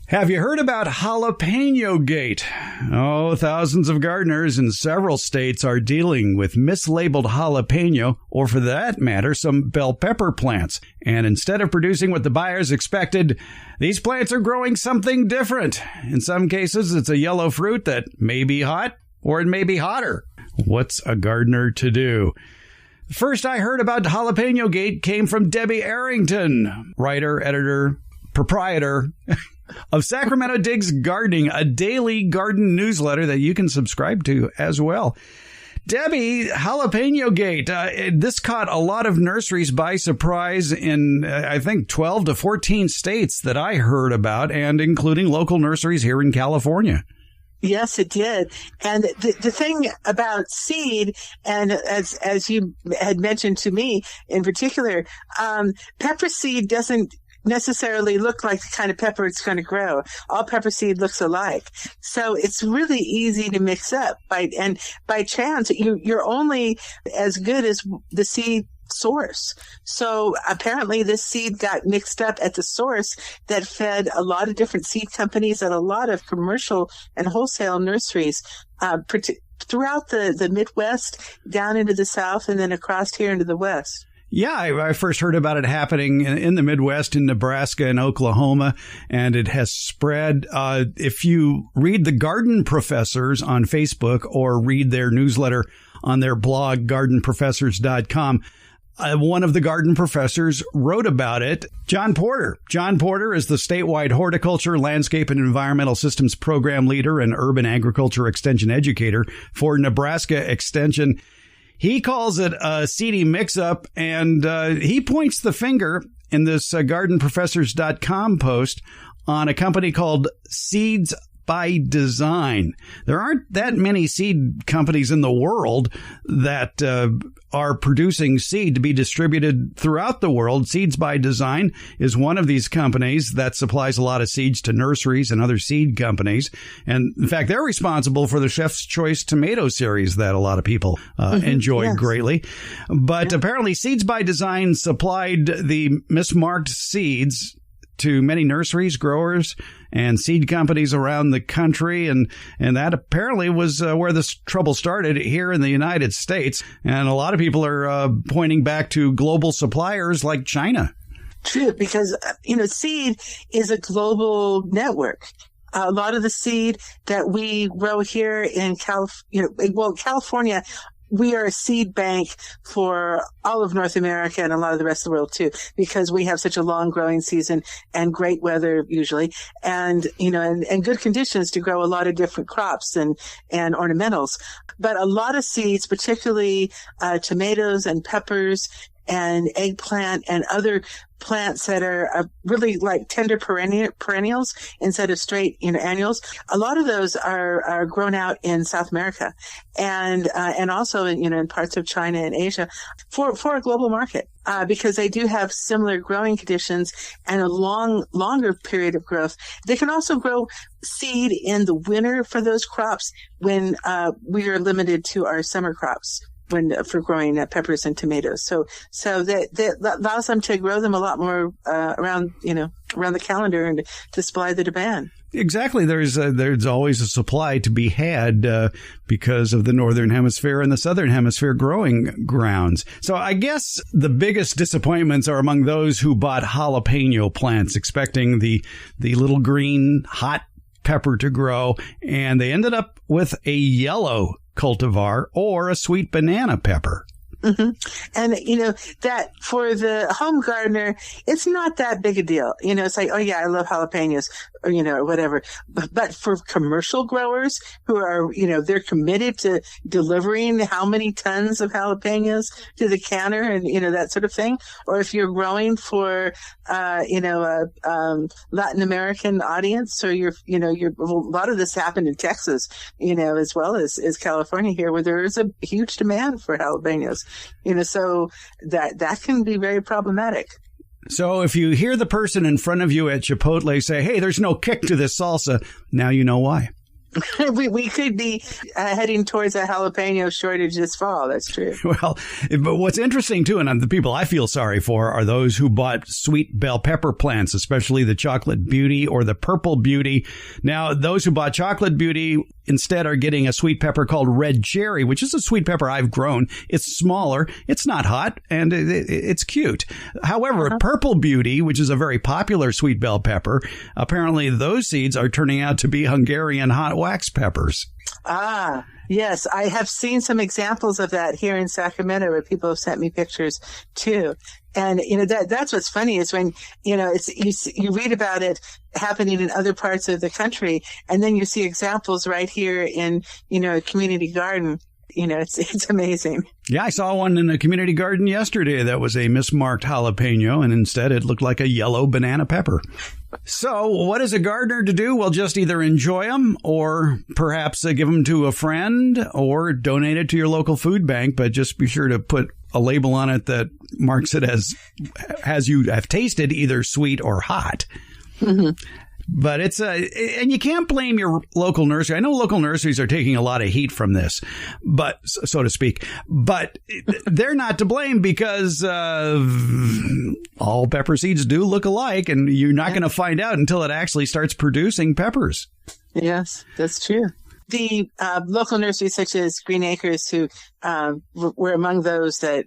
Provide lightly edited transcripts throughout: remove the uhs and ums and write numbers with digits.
Have you heard about Jalapenogate? Oh, thousands of gardeners in several states are dealing with mislabeled jalapeno, or for that matter, some bell pepper plants. And instead of producing what the buyers expected, these plants are growing something different. In some cases, it's a yellow fruit that may be hot, or it may be hotter. What's a gardener to do? First I heard about Jalapenogate came from Debbie Arrington, writer, editor, proprietor of Sacramento Digs Gardening, a daily garden newsletter that you can subscribe to as well. Debbie, Jalapenogate, this caught a lot of nurseries by surprise in, I think, 12 to 14 states that I heard about, and including local nurseries here in California. Yes, it did. And the thing about seed, and as you had mentioned to me in particular, pepper seed doesn't necessarily look like the kind of pepper it's going to grow. All pepper seed looks alike. So it's really easy to mix up by chance. You're only as good as the seed source. So apparently this seed got mixed up at the source that fed a lot of different seed companies and a lot of commercial and wholesale nurseries, throughout the Midwest, down into the South, and then across here into the West. Yeah, I first heard about it happening in the Midwest, in Nebraska and Oklahoma, and it has spread. If you read the Garden Professors on Facebook or read their newsletter on their blog, gardenprofessors.com, one of the garden professors wrote about it, John Porter. John Porter is the statewide horticulture, landscape, and environmental systems program leader and urban agriculture extension educator for Nebraska Extension. He calls it a seedy mix-up, and he points the finger in this gardenprofessors.com post on a company called Seeds by Design. There aren't that many seed companies in the world that are producing seed to be distributed throughout the world. Seeds by Design is one of these companies that supplies a lot of seeds to nurseries and other seed companies. And in fact, they're responsible for the Chef's Choice tomato series that a lot of people enjoy greatly. But apparently Seeds by Design supplied the mismarked seeds to many nurseries, growers, and seed companies around the country. And that apparently was where this trouble started here in the United States. And a lot of people are pointing back to global suppliers like China. True, because, seed is a global network. A lot of the seed that we grow here in California, we are a seed bank for all of North America and a lot of the rest of the world too, because we have such a long growing season and great weather usually, and good conditions to grow a lot of different crops and ornamentals. But a lot of seeds, particularly tomatoes and peppers and eggplant and other plants that are really like tender perennials instead of straight, annuals. A lot of those are grown out in South America and also in parts of China and Asia for a global market, because they do have similar growing conditions and a longer period of growth. They can also grow seed in the winter for those crops when we are limited to our summer crops for growing peppers and tomatoes. So that allows them to grow them a lot more around the calendar and to supply the demand. Exactly. There's always a supply to be had because of the Northern Hemisphere and the Southern Hemisphere growing grounds. So I guess the biggest disappointments are among those who bought jalapeno plants, expecting the little green hot pepper to grow, and they ended up with a yellow cultivar or a sweet banana pepper. Mm-hmm. And, that for the home gardener, it's not that big a deal. It's like, oh yeah, I love jalapenos or whatever. But for commercial growers who are, they're committed to delivering how many tons of jalapenos to the canner and, that sort of thing. Or if you're growing for, a Latin American audience, or a lot of this happened in Texas, as well as California here, where there is a huge demand for jalapenos. So that can be very problematic. So if you hear the person in front of you at Chipotle say, hey, there's no kick to this salsa, now you know why. we could be heading towards a jalapeno shortage this fall. That's true. Well, but what's interesting, too, and the people I feel sorry for are those who bought sweet bell pepper plants, especially the chocolate beauty or the purple beauty. Now, those who bought chocolate beauty instead are getting a sweet pepper called red cherry, which is a sweet pepper I've grown. It's smaller, it's not hot, and it's cute. However, purple beauty, which is a very popular sweet bell pepper, apparently those seeds are turning out to be Hungarian hot wax peppers. Ah, yes. I have seen some examples of that here in Sacramento where people have sent me pictures too. And, that's what's funny is when, you read about it happening in other parts of the country, and then you see examples right here in, a community garden. It's amazing. Yeah, I saw one in a community garden yesterday that was a mismarked jalapeno, and instead it looked like a yellow banana pepper. So what is a gardener to do? Well, just either enjoy them or perhaps give them to a friend or donate it to your local food bank. But just be sure to put a label on it that marks it as you have tasted either sweet or hot. Mm-hmm. But and you can't blame your local nursery. I know local nurseries are taking a lot of heat from this, but so to speak, but they're not to blame because all pepper seeds do look alike, and you're not going to find out until it actually starts producing peppers. Yes, that's true. The local nurseries such as Green Acres, who were among those that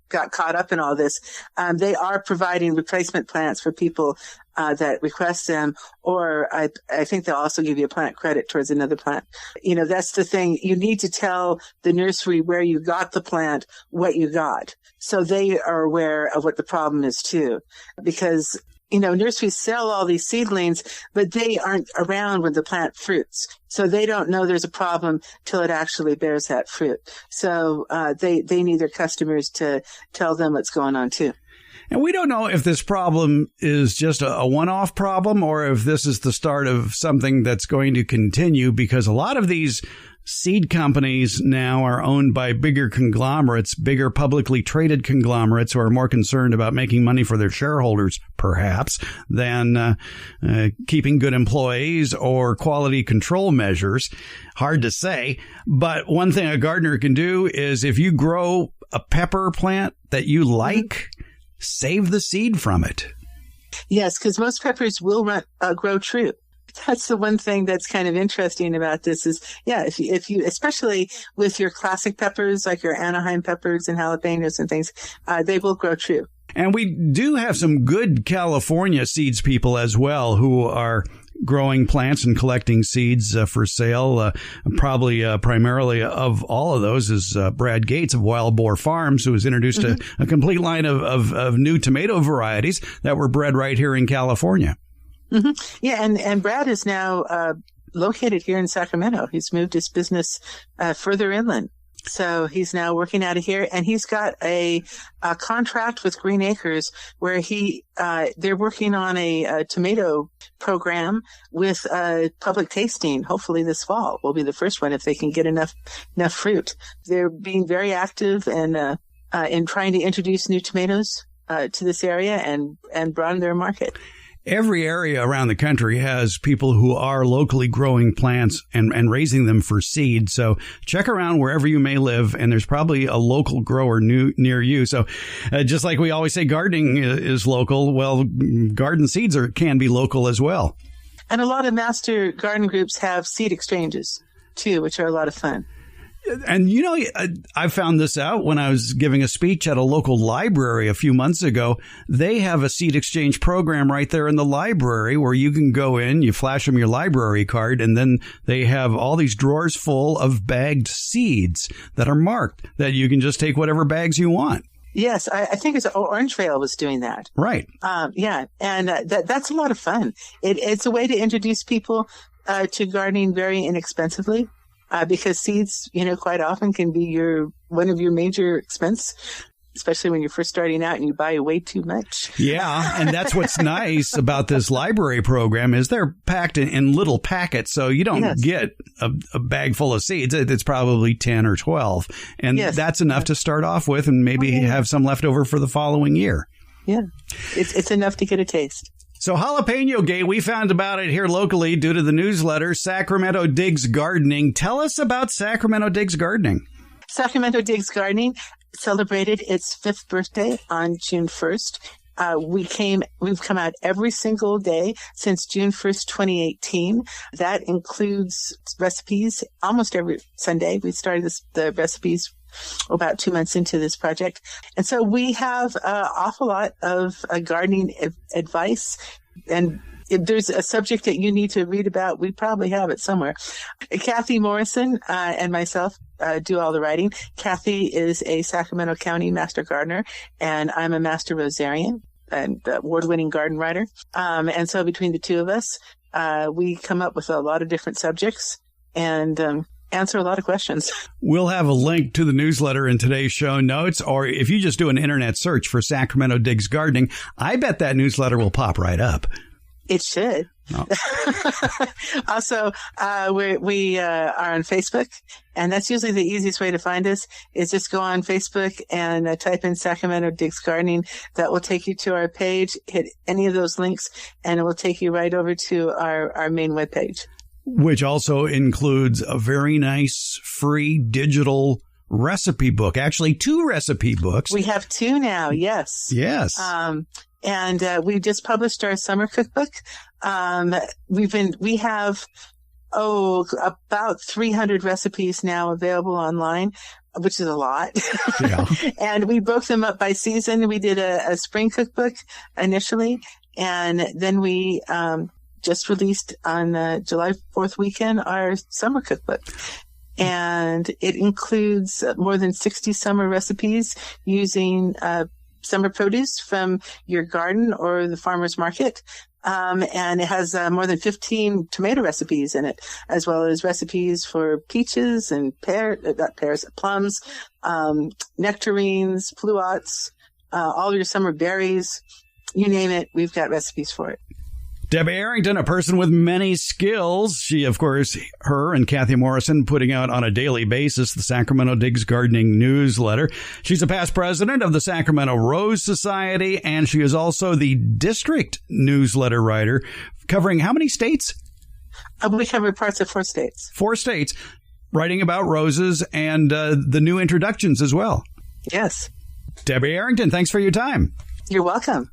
got caught up in all this, they are providing replacement plants for people that request them, or I think they'll also give you a plant credit towards another plant. That's the thing. You need to tell the nursery where you got the plant, what you got, so they are aware of what the problem is too, because nurseries sell all these seedlings, but they aren't around when the plant fruits. So they don't know there's a problem till it actually bears that fruit. So they need their customers to tell them what's going on too. And we don't know if this problem is just a one-off problem or if this is the start of something that's going to continue, because a lot of these seed companies now are owned by bigger conglomerates, bigger publicly traded conglomerates who are more concerned about making money for their shareholders, perhaps, than keeping good employees or quality control measures. Hard to say. But one thing a gardener can do is if you grow a pepper plant that you like, save the seed from it. Yes, because most peppers will grow true. That's the one thing that's kind of interesting about this is, if you, especially with your classic peppers, like your Anaheim peppers and jalapenos and things, they will grow true. And we do have some good California seeds people as well who are growing plants and collecting seeds for sale. Probably primarily of all of those is Brad Gates of Wild Boar Farms, who has introduced a complete line of new tomato varieties that were bred right here in California. Mm-hmm. Yeah, and Brad is now located here in Sacramento. He's moved his business further inland. So he's now working out of here, and he's got a contract with Green Acres where they're working on a tomato program with public tasting. Hopefully this fall will be the first one if they can get enough fruit. They're being very active and in trying to introduce new tomatoes to this area and broaden their market. Every area around the country has people who are locally growing plants and raising them for seed. So check around wherever you may live, and there's probably a local grower near you. So just like we always say gardening is local, well, garden seeds can be local as well. And a lot of master garden groups have seed exchanges, too, which are a lot of fun. And, I found this out when I was giving a speech at a local library a few months ago. They have a seed exchange program right there in the library where you can go in, you flash them your library card, and then they have all these drawers full of bagged seeds that are marked that you can just take whatever bags you want. Yes, I think it's Orange Trail was doing that. Right. Yeah, and that's a lot of fun. It's a way to introduce people to gardening very inexpensively. Because seeds, quite often can be one of your major expense, especially when you're first starting out and you buy way too much. Yeah, and that's what's nice about this library program is they're packed in little packets, so you don't get a bag full of seeds. It's probably 10 or 12, and that's enough to start off with and maybe have some left over for the following year. Yeah, it's enough to get a taste. So Jalapenogate, we found about it here locally due to the newsletter, Sacramento Digs Gardening. Tell us about Sacramento Digs Gardening. Sacramento Digs Gardening celebrated its 5th birthday on June 1st. We've come out every single day since June 1st, 2018. That includes recipes almost every Sunday. We started the recipes about 2 months into this project. And so we have an awful lot of gardening advice. And if there's a subject that you need to read about, we probably have it somewhere. Kathy Morrison and myself do all the writing. Kathy is a Sacramento County Master Gardener, and I'm a Master Rosarian and award-winning garden writer. And so between the two of us, we come up with a lot of different subjects and answer a lot of questions. We'll have a link to the newsletter in today's show notes, or if you just do an internet search for Sacramento Digs Gardening, I bet that newsletter will pop right up. It should. Oh. Also, we are on Facebook, and that's usually the easiest way to find us is just go on Facebook and type in Sacramento Digs Gardening. That will take you to our page. Hit any of those links, and it will take you right over to our main webpage. Which also includes a very nice free digital recipe book. Actually, 2 recipe books. We have 2 now. Yes. Yes. And we just published our summer cookbook. We have about 300 recipes now available online, which is a lot. Yeah. And we broke them up by season. We did a spring cookbook initially, and then we just released on July 4th weekend our summer cookbook. And it includes more than 60 summer recipes using summer produce from your garden or the farmer's market. And it has more than 15 tomato recipes in it, as well as recipes for peaches and plums, nectarines, pluots, all your summer berries. You name it, we've got recipes for it. Debbie Arrington, a person with many skills. She, of course, her and Kathy Morrison putting out on a daily basis the Sacramento Digs Gardening newsletter. She's a past president of the Sacramento Rose Society, and she is also the district newsletter writer, covering how many states? We cover parts of 4 states. 4 states, writing about roses and the new introductions as well. Yes. Debbie Arrington, thanks for your time. You're welcome.